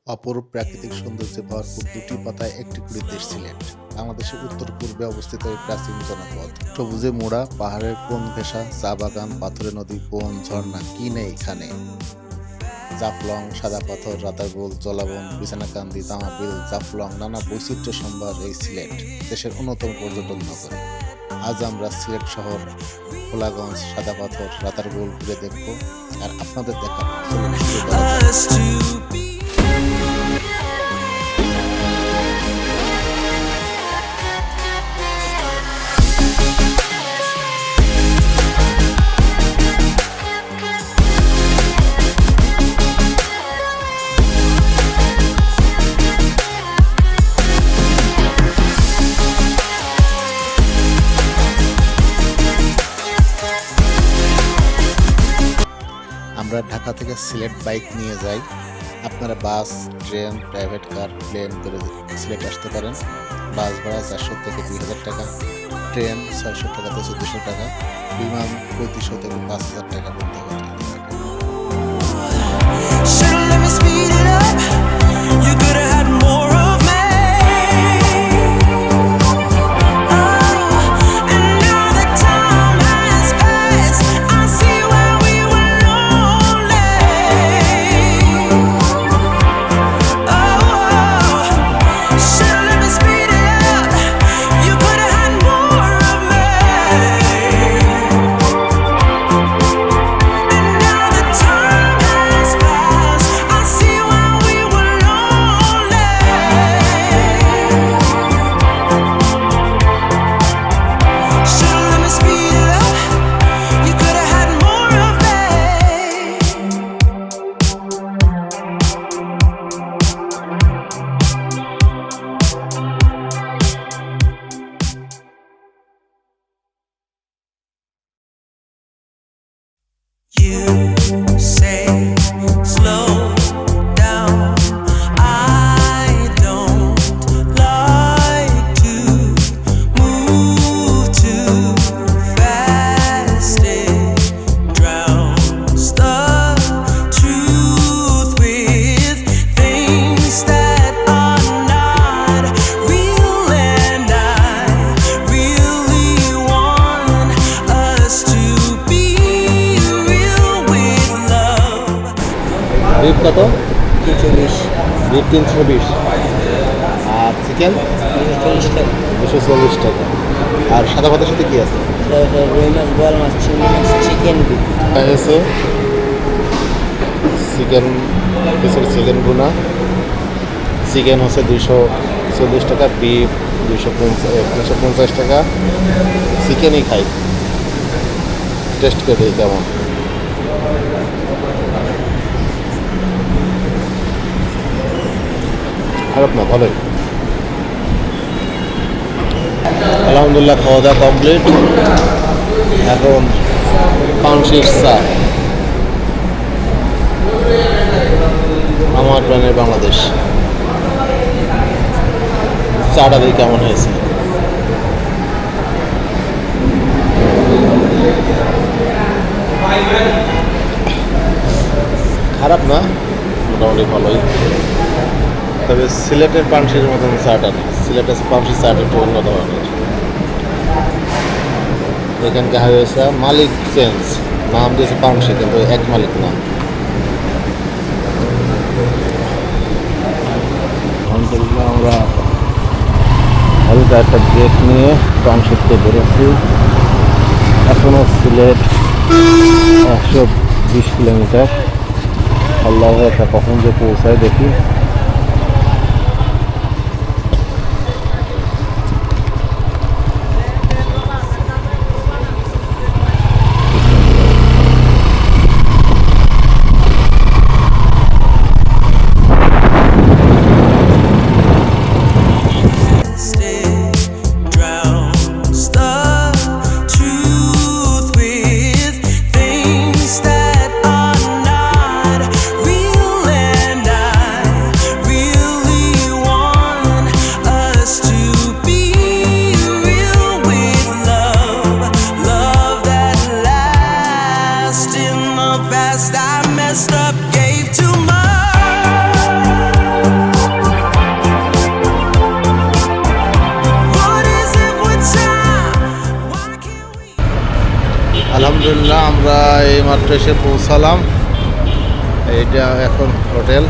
অপরূপ প্রাকৃতিক সৌন্দর্যে ভরপুর দুটি পাতায় একটি করে দেশ সিলেট। বাংলাদেশের উত্তর পূর্বে অবস্থিত এই প্রাচীন জনপদ। সবুজে মোড়া, পাহাড়ের কোন ঘেঁষা, চা বাগান, পাথুরে নদী, বন, ঝর্ণা, কি নেই এখানে। জাফলং, সাদা পাথর, রাতারগুল, জলাবন, বিছানাকান্দি, তামাবিল, জাফলং, নানা বৈচিত্র্য সম্ভার এই সিলেট দেশের অন্যতম পর্যটন নগরী। আজ আমরা সিলেট শহর, ভোলাগঞ্জ, সাদা পাথর, রাতারগুল ঘুরে দেখব আর আপনাদের দেখাবো। চলুন শুরু করা যাক। আমরা ঢাকা থেকে সিলেট বাইক নিয়ে যাই। আপনারা বাস, ট্রেন, প্রাইভেট কার, প্লেন করে সিলেট আসতে পারেন। বাস ভাড়া 400 থেকে 2000 টাকা, ট্রেন 600 টাকা থেকে 1400 টাকা, বিমান 3500 থেকে 5000 টাকা করতে হবে। You say slow down. I don't like to move too fast. It drowns the truth with things that are not real, and I really want us to be. Beef কত? 340 বিফ 320 আর chicken 240 টাকা। আর সাদা ভাতের সাথে কি আছে? রুই মাছ, বোয়াল মাছ, চিংড়ি মাছ, চিকেন আছে চিকেন, চিকেন ভুনা, চিকেন হচ্ছে 240 টাকা, বিফ 250 টাকা। চিকেনই খাই, টেস্ট করে দিই কেমন। খারাপ না, ভালোই। আলহামদুলিল্লাহ খাওয়া দাওয়া কমপ্লিট। এখন পাউন্সির চা, আমার প্রাণের বাংলাদেশ। চাটা দিয়ে কেমন হয়েছে। খারাপ না, মোটামুটি ভালোই। তবে সিলেটের পানসির মতন চাটা না, সিলেটের পানসির চাটা একটু অন্য ধরনের। এখানকার হয়েছে মালিক চেঞ্জ, নাম দিয়েছে পানসি কিন্তু এক মালিক না। আলহামদুলিল্লাহ আমরা হালকা একটা ব্রেক নিয়ে পানসিতে বেরোচ্ছি। এখনও সিলেট 120 কিলোমিটার। আল্লাহ এটা কখন যে পৌঁছায় দেখি। Things that are not real, and I এইমাত্র এসে পৌঁছালাম। এইটা এখন হোটেল,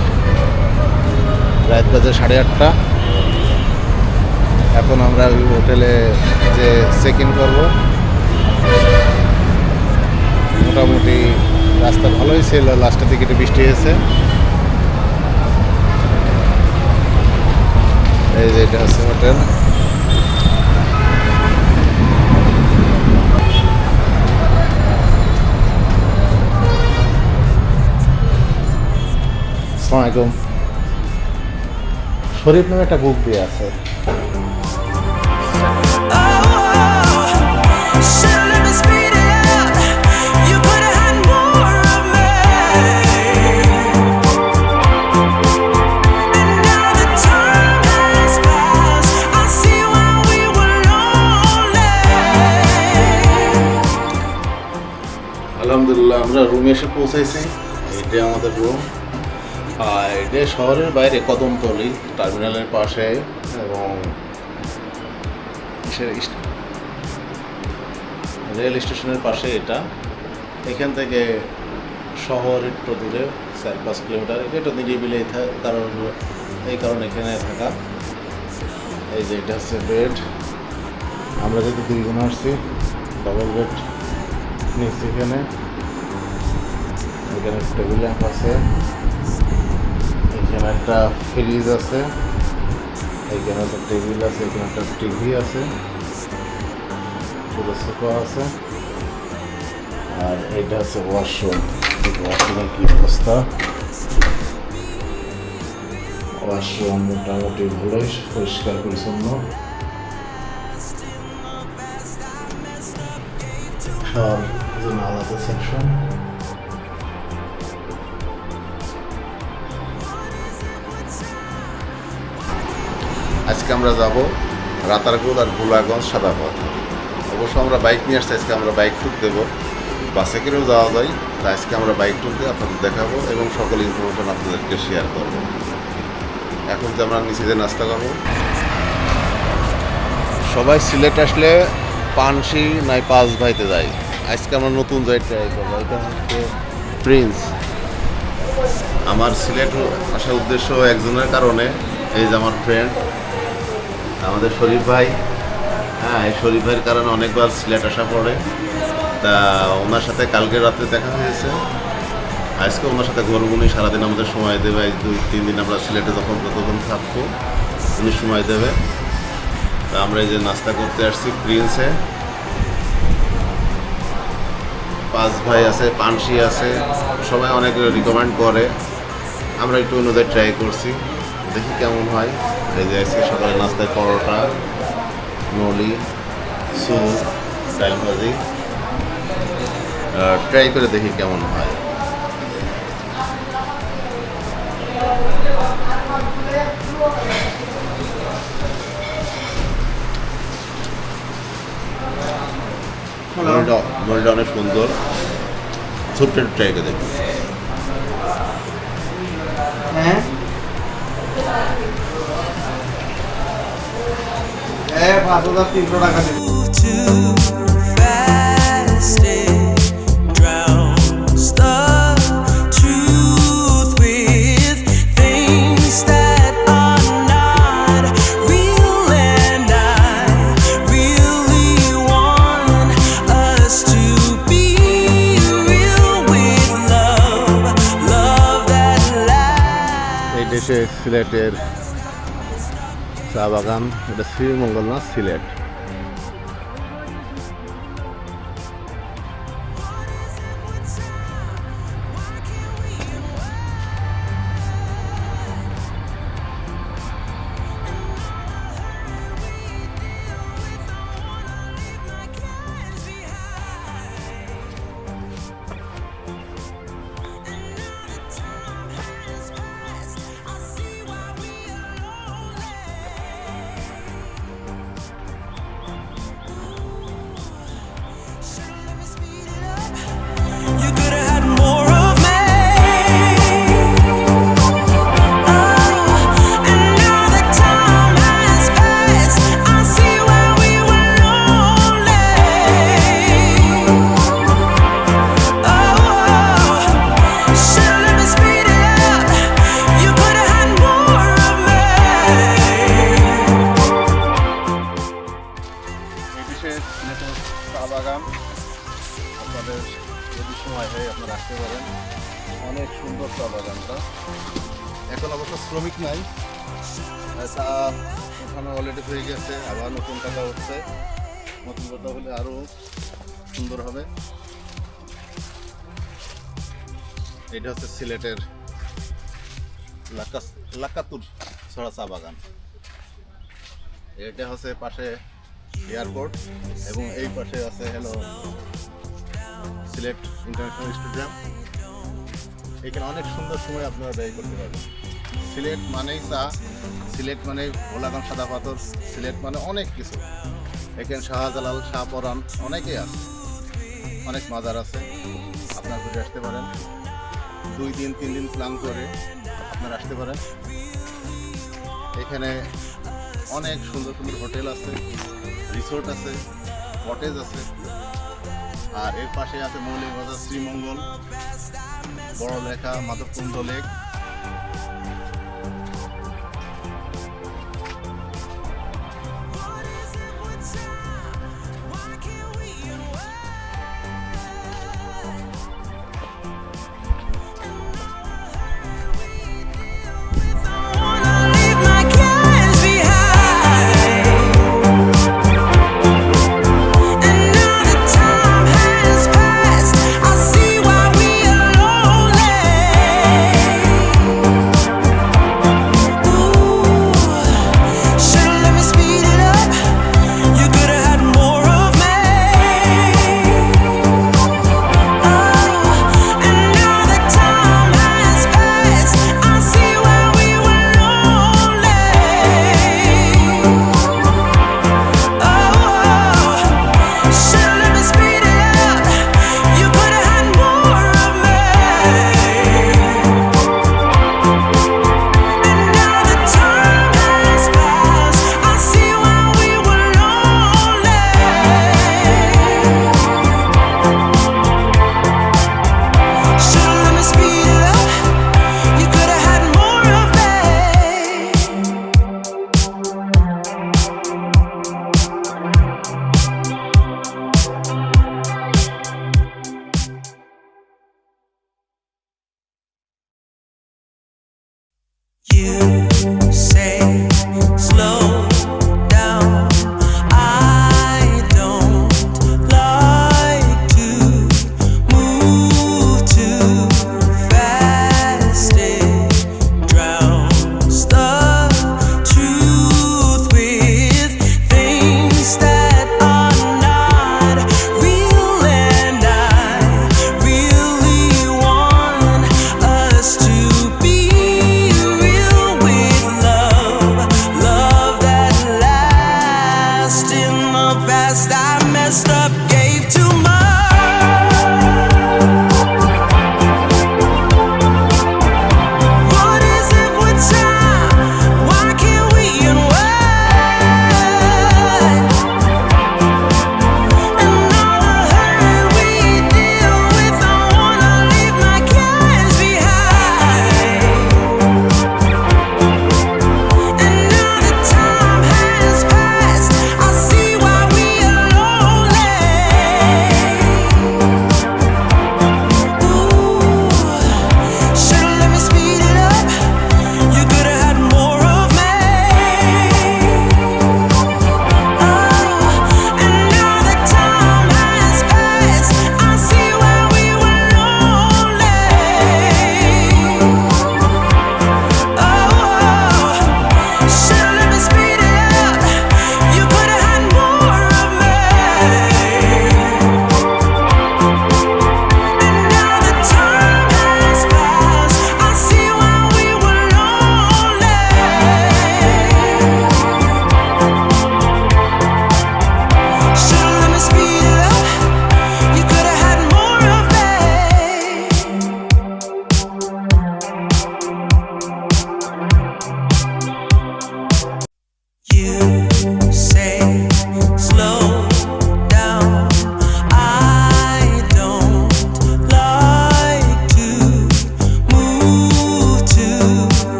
রাত বাজে 8:30। এখন আমরা ওই হোটেলে যে চেক ইন করবো। মোটামুটি রাস্তা ভালোই ছিল, লাস্টের দিকে একটু বৃষ্টি হয়েছে। এই যে এটা হচ্ছে হোটেল। আসসালামাইকুম। শরীফ নামে একটা বুক দিয়ে আছে। Should've let me speed it up. You could've had more of me. And now the time has passed. I see why we were lonely. আলহামদুলিল্লাহ আমরা রুমে এসে পৌঁছাইছি। এটা আমাদের রুম। আর এটা শহরের বাইরে কদমতলী টার্মিনালের পাশে, এবং রেল স্টেশনের পাশে এটা। এখান থেকে শহর একটু দূরে 4-5 কিলোমিটার। এটা নিরিবিলি কারণ এই কারণে এখানে থাকা। এই যে এটা হচ্ছে বেড। আমরা যেহেতু 2 জন আসছি, ডাবল বেড নিচ্ছি। এখানে টেবিল ল্যাম্প আছে, এখানে একটা ফ্রিজ আছে, এখানে একটা টেবিল আছে, এখানে একটা টিভি আছে, পুরো সোফা আছে। আর এটা হচ্ছে ওয়াশরুম। ওয়াশরুমের কি অবস্থা! ওয়াশরুম মোটামুটি ভালোই পরিষ্কার পরিচ্ছন্ন। সব জন্য আলাদা সেকশন। আজকে আমরা যাব রাতারগুল আর গোলাগঞ্জ সাদাপথ। অবশ্য আমরা বাইক নিয়ে আসছি, আজকে আমরা বাইক ট্যুর দেবো। বাসে করেও যাওয়া যায়, তাই আজকে আমরা বাইক ট্যুর দিয়ে আপনাদের দেখাবো এবং সকল ইনফরমেশন আপনাদেরকে শেয়ার করবো। এখন যে আমরা নিচে যে নাস্তা করবো, সবাই সিলেট আসলে পানশি নাই পাঁচ ভাইতে যায়। আজকে আমরা নতুন যাই ট্রাই করবো। এটা হচ্ছে প্রিন্স। আমার সিলেট আসার উদ্দেশ্য একজনের কারণে, এই যে আমার ফ্রেন্ড আমাদের শরীফ ভাই। হ্যাঁ, এই শরীফ ভাইয়ের কারণে অনেকবার সিলেট আসা পড়ে। তা ওনার সাথে কালকে রাত্রে দেখা হয়েছে। আজকে ওনার সাথে ঘুরবো, উনি সারাদিন আমাদের সময় দেবে। এই 2-3 দিন আমরা সিলেটে যতক্ষণ থাকবো উনি সময় দেবে। তা আমরা এই যে নাস্তা করতে আসছি প্রিন্সে। 5 ভাই আছে, পানশি আছে, সবাই অনেক রিকমেন্ড করে। আমরা একটু অনুযায়ী ট্রাই করছি, দেখি কেমন হয়। এই যে আজকে সকালে নাস্তায় পরোটা, নলি, স্যুপ, ডাল ভাজি। ট্রাই করে দেখি কেমন হয়। নলিটা অনেক সুন্দর। স্যুপটা একটু ট্রাই করে দেখি। হ্যাঁ, 5,300 টাকা দিন। Too fast, it drowns the truth with things that are not real. And I really want us to be real with love, love that lasts. এই দেশে সিলেটের চা বাগান, এটা শ্রীমঙ্গল না, সিলেট। শ্রমিক নাই, চা ওখানে অলরেডি হয়ে গেছে, আবার নতুন পাতা হচ্ছে। নতুন পাতা হলে আরও সুন্দর হবে। এটা হচ্ছে সিলেটের লাকাতুর ছড়া চা বাগান। এটা হচ্ছে পাশে এয়ারপোর্ট এবং এই পাশে আছে হলো সিলেট ইন্টারন্যাশনাল স্টেডিয়াম। এখানে অনেক সুন্দর সময় আপনারা ব্যয় করতে পারবেন। সিলেট মানেই চা, সিলেট মানে ভোলাগান সাদা পাথর, সিলেট মানে অনেক কিছু। এখানে শাহজালাল, শাহপরান অনেকেই আছে, অনেক মাজার আছে। আপনারা ঘুরে আসতে পারেন, 2 দিন 3 দিন প্ল্যান করে আপনারা আসতে পারেন। এখানে অনেক সুন্দর সুন্দর হোটেল আছে, রিসোর্ট আছে, কটেজ আছে। আর এর পাশে আছে Moulvibazar, Sreemangal, Barlekha, Madhabkunda lake. Leave my cares behind. And now the time has passed. I see why we are lonely. Ooh, should've let me speed it up. You could've had more of me. And now the time has passed. I see why we were lonely. Should've let me speed it up. You could've had more of me. And now the time has passed. I see why we were lonely. Should've let me speed it up. You could've had more of me. You say slow down. I don't like to move too fast. It drowns the truth with things that are not real, and I really want us to be real with love.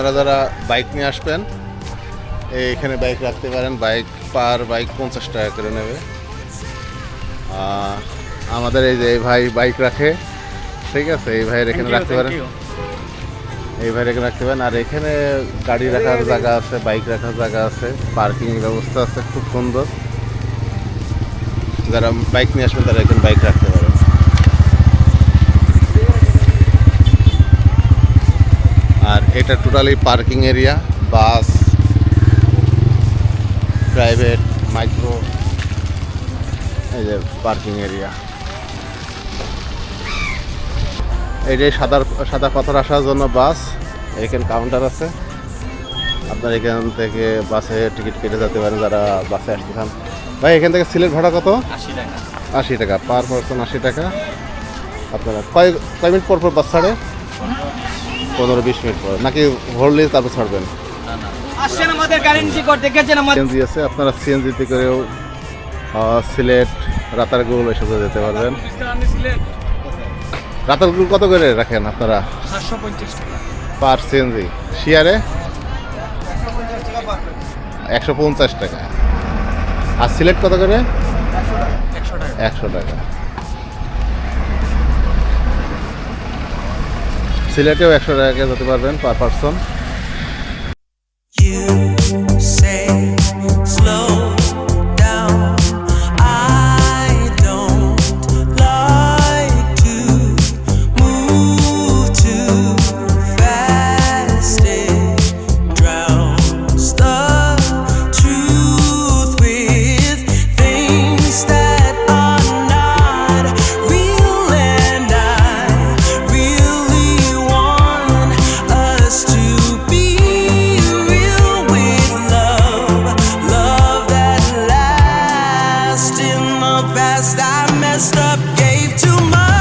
আপনারা যারা bike নিয়ে আসবেন এখানে bike রাখতে পারেন। Bike পার bike 50 টাকা করে নেবে। আমাদের এই যে এই ভাই বাইক রাখে, ঠিক আছে, এই ভাইয়ের এখানে রাখতে পারেন, এই ভাইয়ের এখানে রাখতে পারেন। আর এখানে গাড়ি রাখার জায়গা আছে, বাইক রাখার জায়গা আছে, পার্কিং ব্যবস্থা আছে খুব সুন্দর। যারা বাইক নিয়ে আসবেন তারা এখানে বাইক রাখতে পারেন। আর এটা টোটালি পার্কিং এরিয়া, বাস, প্রাইভেট, মাইক্রো, এই যে পার্কিং এরিয়া। এই যে সাদা পাথর আসার জন্য বাস, এখানে কাউন্টার আছে, আপনার এখান থেকে বাসে টিকিট কেটে যেতে পারেন যারা বাসে আসতে চান। ভাই এখান থেকে সিলেট ভাড়া কত? 80 টাকা পার পারসন, 80 টাকা। আপনারা কয় মিনিট পর বাস ছাড়ে? 15-20 মিনিট পর, নাকি ভরলে তারপর ছাড়বেন? সিএনজি আছে, আপনারা সিএনজিতে করেও সিলেট, রাতারগুল এসব যেতে পারবেন। রাতারগুল কত করে রাখেন আপনারা? 750 টাকা পার সিএনজি। শেয়ারে 150 টাকা। আর সিলেট কত করে? 100 টাকা। সিলেটেও 100 টাকা যেতে পারবেন per person. You say slow down. I don't like to move too fast. It drowns the truth with things that are not real, and I really want us to be real with love, love that lasts. In the past I messed up, gave too much.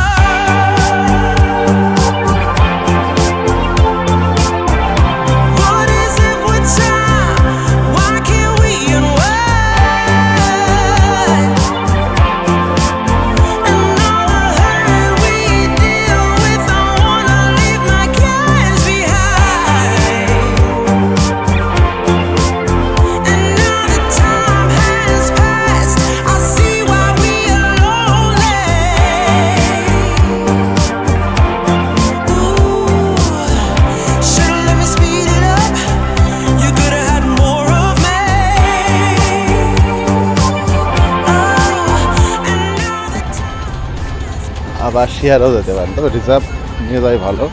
What is it with time? Why can't we unwind? And all the hurt we deal with, I wanna leave my cares behind. And now that time has passed, I see why we are lonely. Ooh, should've let me speed it up. You could've had more of me. And now that আবার শেয়ারও যেতে পারেন, তবে reserve নিয়ে যাওয়াই ভালো।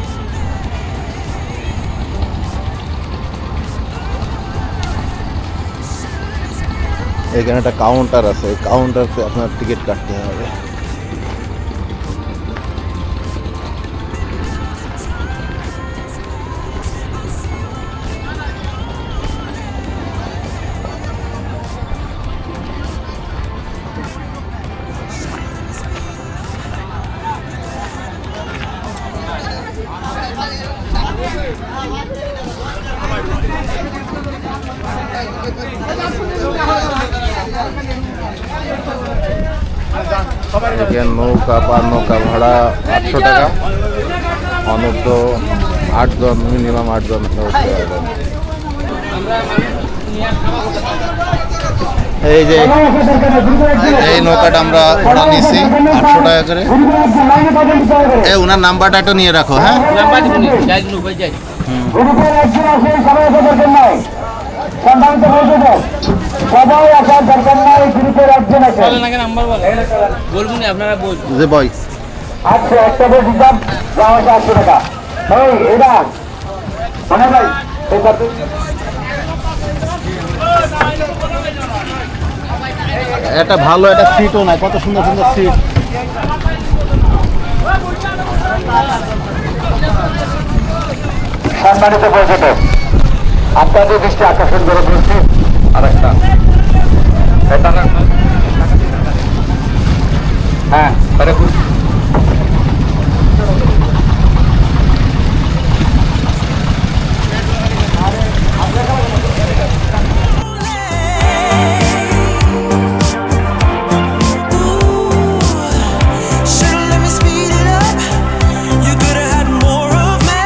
এখানে একটা কাউন্টার আছে, কাউন্টারতে আপনার টিকিট কাটতে হবে। এখানে নৌকা ভাড়া 800 টাকা। অনূর্ধ্ব 8 জন, মিনিমাম 8 জন উঠতে পারবেন। এই যে এই নৌকাটা আমরা ভাড়া নিয়েছি 800 টাকা করে। এই ওনার নাম্বারটা একটু নিয়ে রাখো, হ্যাঁ? বলবেন আপনারা বলবেন যে বই আচ্ছা একটা বেশ দিতাম যাওয়া 800 টাকা। এই এটা মানে ভাই এটা এটা ভালো, একটা সিটও নাই, কত সুন্দর সুন্দর সিট। সম্মানিত পর্যটক, আপনাদের দৃষ্টি আকর্ষণ করে বলছি আর একটা এটা না, হ্যাঁ আরে should've let me speed it up. You could've had more of me.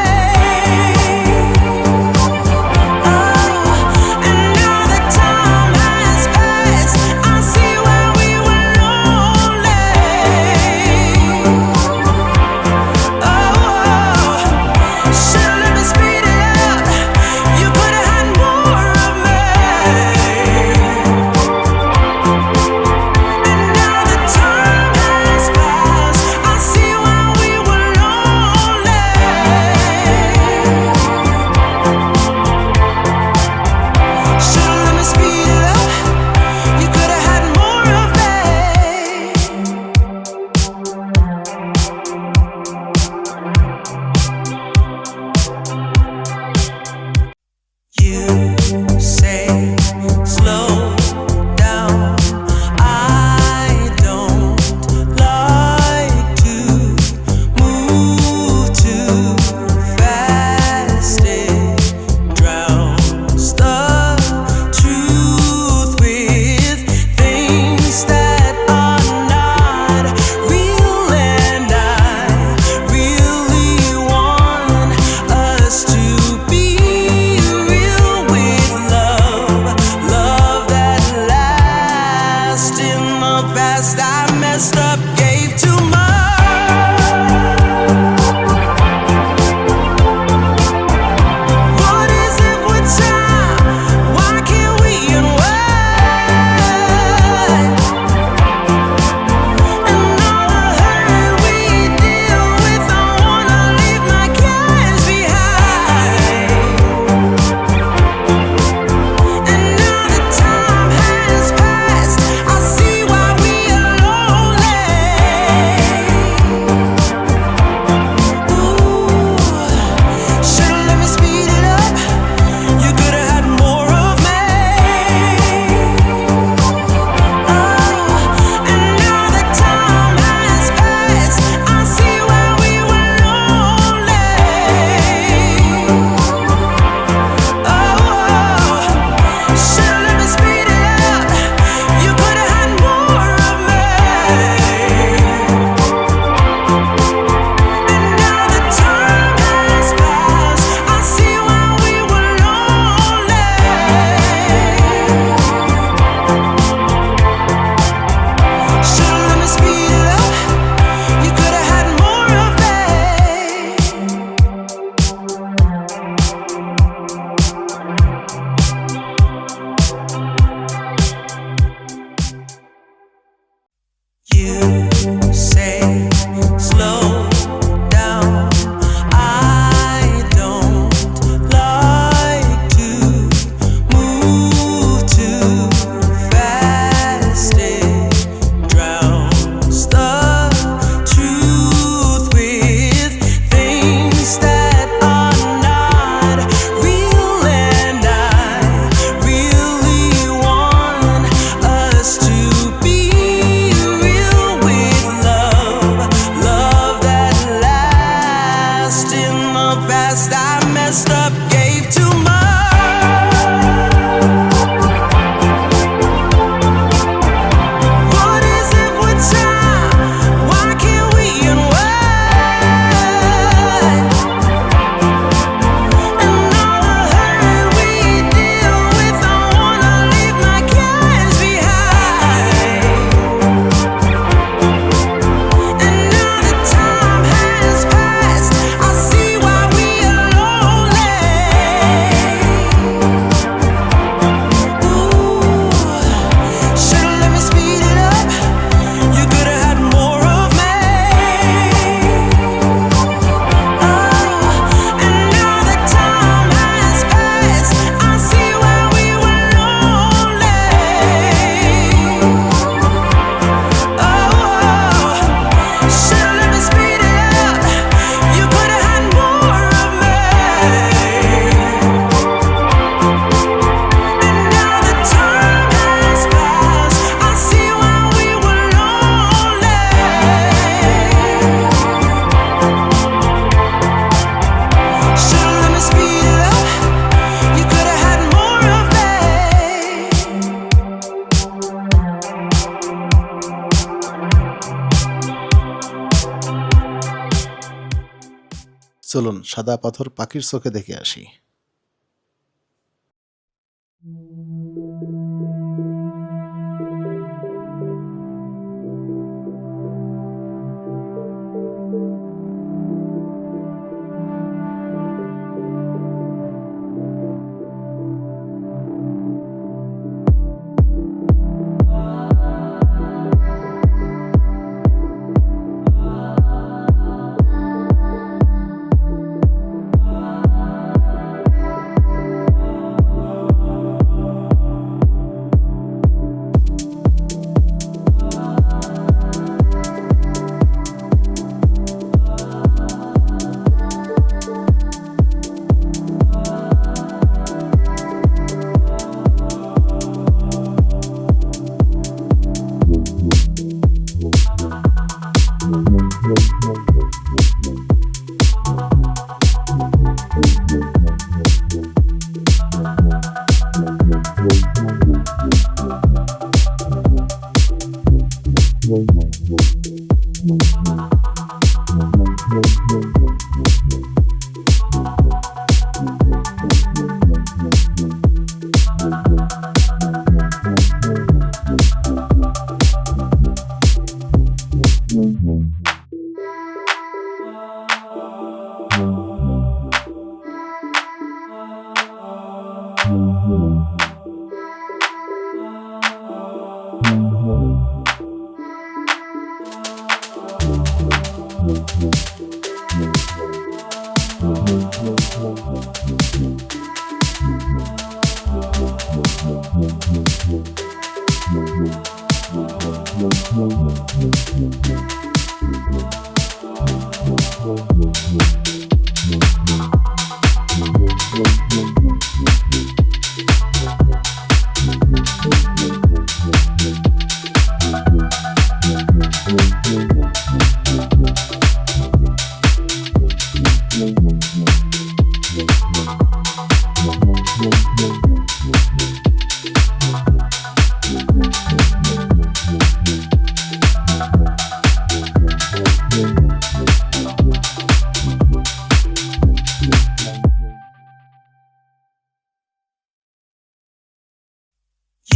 চলুন সাদা পাথর পাখির চোখে দেখে আসি।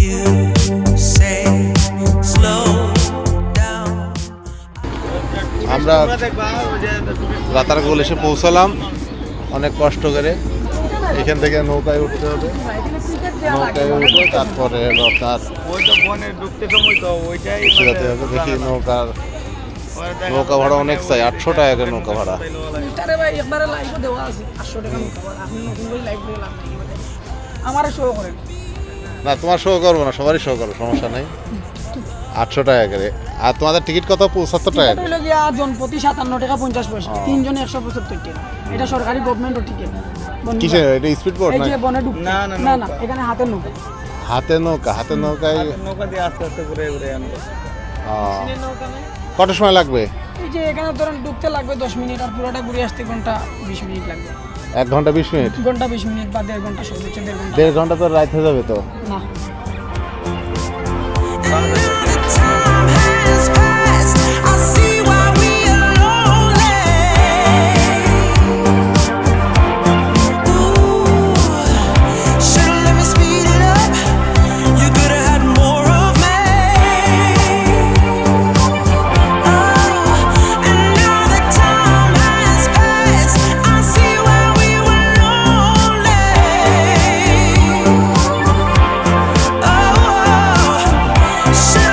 You say slow down. আমরা রাতারগুল এসে পৌঁছালাম অনেক কষ্ট করে। এখান থেকে নৌকায় উঠতে হবে, নৌকায় উঠে তারপরে আপনার ওইটা বনে ঢুকতে সময় তো ওইটাই যেতে হবে। দেখি নৌকা ভাড়া অনেক চাই, 800 টাকা করে নৌকা ভাড়া। এটারে ভাই একবারে লাইভ দেওয়া আছে 800 টাকা নৌকা ভাড়া। আপনি নতুন করে লাইভ দিয়ে লাভ নাই। আমারে শো করেন না, তোমার শো করবো না, সবারই শো করবো, সমস্যা নেই। 800 টাকা করে। আর তোমাদের টিকিট কত? 75 টাকা। এটা হলো গিয়া জনপ্রতি 57 টাকা 50 পয়সা, তিনজনে 175 টাকা। এটা সরকারি গভর্নমেন্টের টিকিট। কিসের এটা? স্পিড বোট এই না? যে বনে ঢুকতে না, না না, এখানে হাতের নৌকা। হাতের নৌকা? হাতের নৌকায় নৌকা দিয়ে আস্তে আস্তে ঘুরে ঘুরে আনবো। কত সময় লাগবে? এই যে এখানে ধরেন ঢুকতে লাগবে 10 মিনিট, আর পুরোটা ঘুরে আসতে ঘন্টা 20 মিনিট লাগবে। 1 ঘন্টা 20 মিনিট? ঘন্টা 20 মিনিট বা 1.5 ঘন্টা, সর্বোচ্চ 1.5 ঘন্টা। 1.5 ঘন্টা তো রাইত হয়ে যাবে তো। না, And now the time has passed. I see why we are lonely. Ooh, should've let me speed it up. You could've had more of me. Oh, and now the time has passed. I see why we were lonely. Oh, should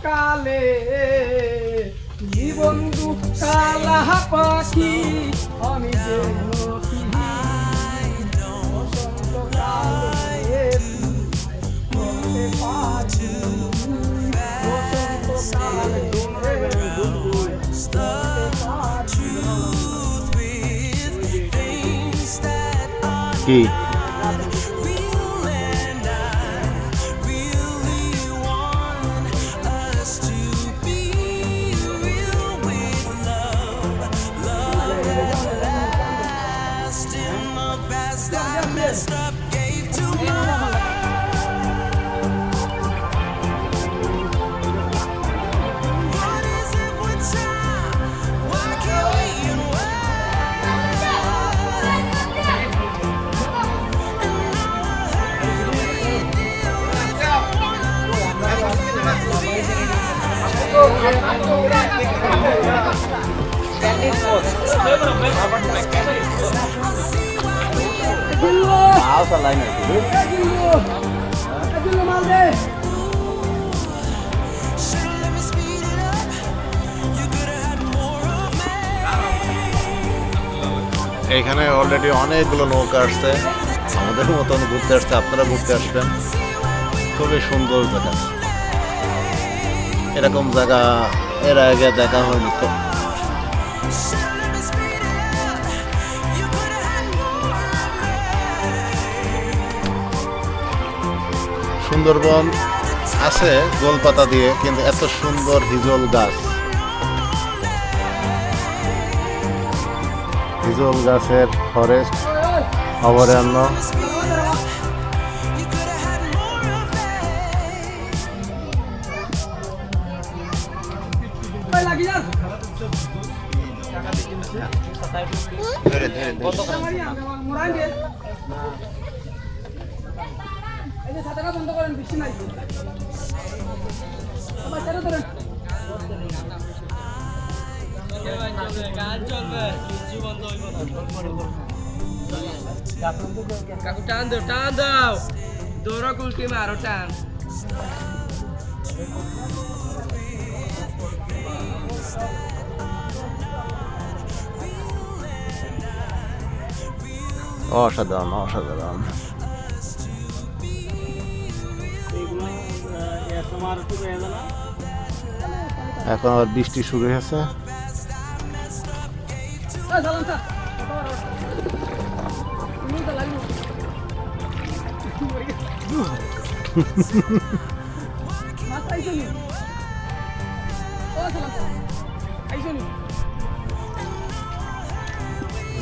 কালে তুমি বন্ধু কালা পাখি আমি যে বসন্ত কালে বলতে পারছি বসন্ত কালে বলতে পারছি কি এখানে অলরেডি অনেকগুলো নৌকা আসছে, আমাদের মতন ঘুরতে আসছে, আপনারা ঘুরতে আসবেন। খুবই সুন্দর জায়গা, এরকম জায়গা এর আগে দেখা হয়নি তো। সুন্দরবন আছে গোলপাতা দিয়ে, কিন্তু এত সুন্দর হিজল গাছ, হিজল গাছের ফরেস্ট অভয়ারণ্য। বন্ধ করেন, বৃষ্টি নাই। বাচ্চারা ধরেন। কাকু টান দাও দৌড়া কুলটি মারো টান। অসাধারণ অসাধারণ। এখন আবার বৃষ্টি শুরু হয়েছে।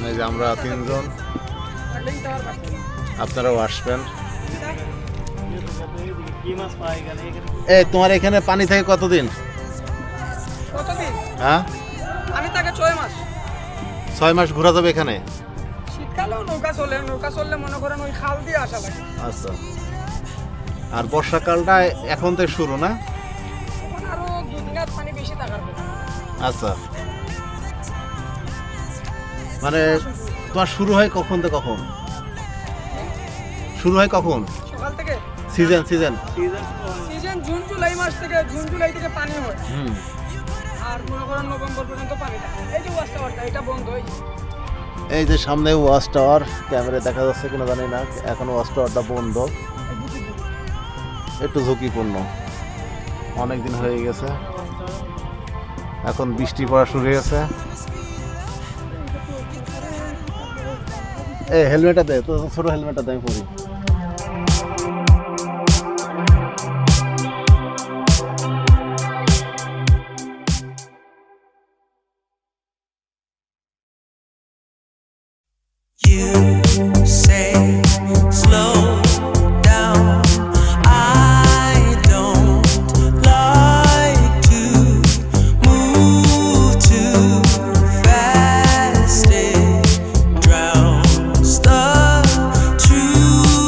এই যে আমরা তিনজন, আপনারাও আসবেন। তোমার এখানে পানি থাকে কতদিন? হ্যাঁ, আমি তাকে 6 মাস। 6 মাস ঘোরা যাবে এখানে? শীতকালেও নৌকা চললে মনে করেন ওই খাল দিয়ে আসা লাগে। আচ্ছা, আর বর্ষাকালটা এখন থেকে শুরু না? এখন আরো 2 দিন পানি বেশি থাকার কথা। আচ্ছা, মানে তোমার শুরু হয় কখন থেকে কখন? শুরু হয় কখন? সকাল থেকে। সিজন জুন জুলাই মাস থেকে, জুন জুলাই থেকে পানি হয়। হুম। আর মনে করেন নভেম্বর পর্যন্ত পানি থাকে। এই যে ওয়াচ টাওয়ারটা, এটা বন্ধ হয়েছে। এই যে সামনে ওয়াচ টাওয়ার, ক্যামেরায় দেখা যাচ্ছে কিনা জানি না, এখন ওয়াচ টাওয়ারটা বন্ধ, একটু ঝুঁকিপূর্ণ, অনেক দিন হয়ে গেছে। এখন বৃষ্টি পড়া শুরু হয়েছে। এই হেলমেটটা দে তো, ছোট হেলমেটটা দে আমি পরি। You say slow down. I don't like to move too fast. It drowns the truth.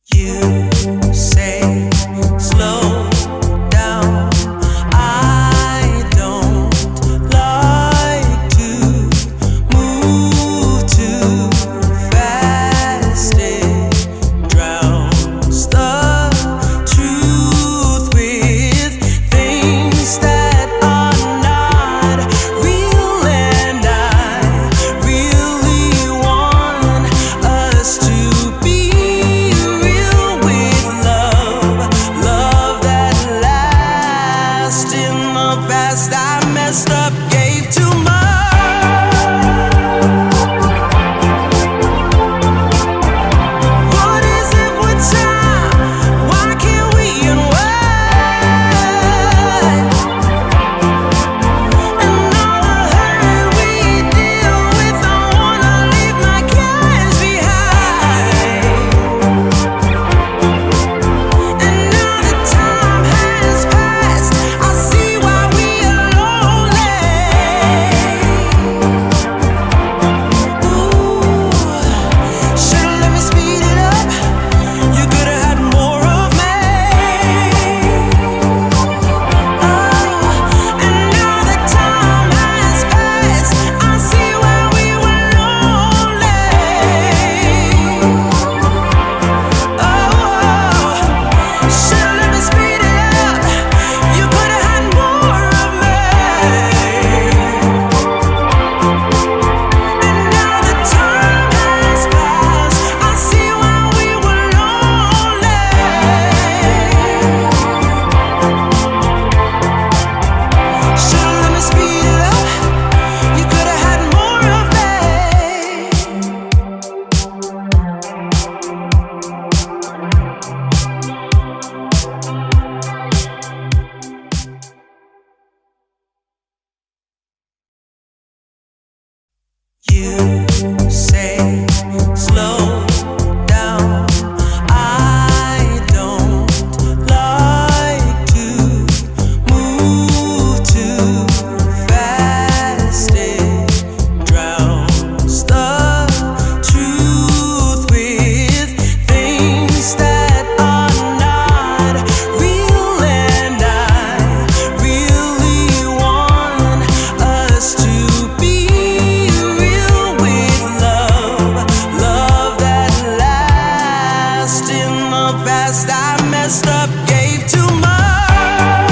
You say slow down. I don't like to move too fast. It drowns the truth with things that are not real, and I really want us to be real with love, love that lasts. In the past I messed up, gave too much. What is it with time? Why can't we unwind? And all the hurt we deal with, I wanna leave my cares behind. And now that time has passed, I see why we are lonely. Ooh, should've let me speed it up. You could've had more of me. And now that time has passed, I see why we were lonely. Should've let me speed it up. You could've had more of me. And now that time has passed, I see why we were lonely. Should've let me speed it up. You could've had more of me. You say slow down. I don't like to move too fast. It drowns the truth with things that are not real, and I really want us to be real with love, love that lasts. In the past I messed up, gave too much.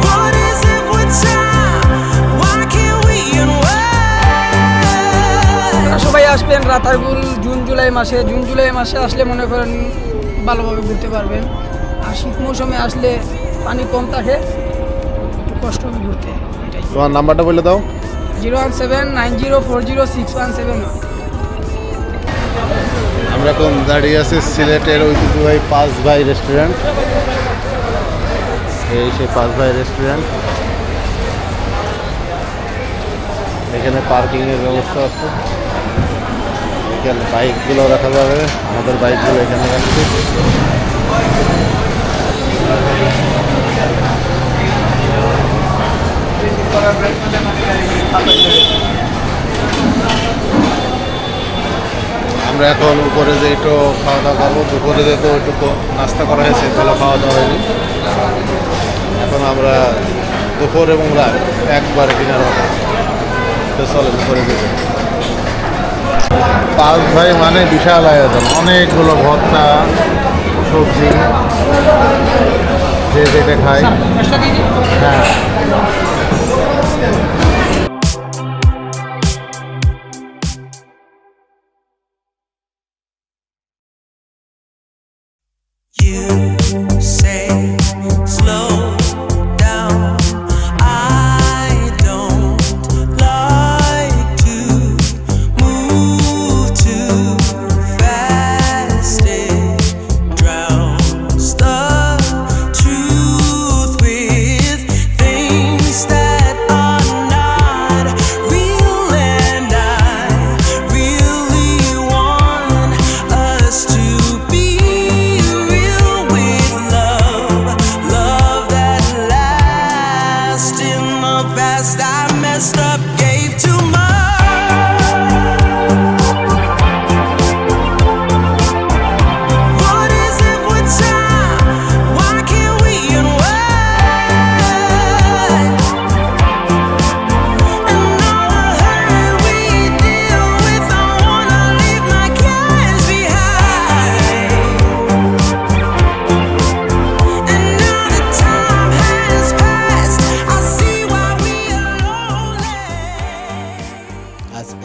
What is it with time? Why can't we unwind? আপনারা সবাই আসবেন Ratargul June July মাসে আসলে মনে করেন ভালোভাবে ঘুরতে পারবেন। আর শীত মৌসুমে আসলে পানি কম থাকে, একটু কষ্ট হবে ঘুরতে। এটাই তোমার নাম্বারটা বলে দাও। 01790406171। আমরা এখন দাঁড়িয়ে আছি সিলেটের ঐতিহ্যবাহী পাঁচ ভাই রেস্টুরেন্ট। এই সেই পাঁচ ভাই রেস্টুরেন্ট। এখানে পার্কিংয়ের ব্যবস্থা আছে, এখানে বাইকগুলো রাখা যাবে। আমাদের বাইকগুলো এখানে রাখছি। আমরা এখন উপরে যে একটু খাওয়া দাওয়া করবো। দুপুরে যেহেতু একটু নাস্তা করা হয়েছে, ভালো খাওয়া দাওয়া হয়নি। এখন আমরা দুপুর এবং রাত একবার কিনার হবে। তো চলো দুপুরে যেতে। পাঁচ ভাই মানে বিশাল আয়োজন, অনেকগুলো ভর্তা, সবজি, যে যেটা খায়। হ্যাঁ, You say slow down. I don't like to move too fast. It drowns the truth with things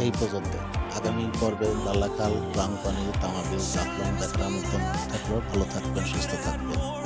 এই পর্যন্ত। আগামী পর্বে লালাখাল, রাংপানি, তামাবিল, জাফলং দেখার মতন থাকলেও ভালো থাকবেন, সুস্থ থাকবেন।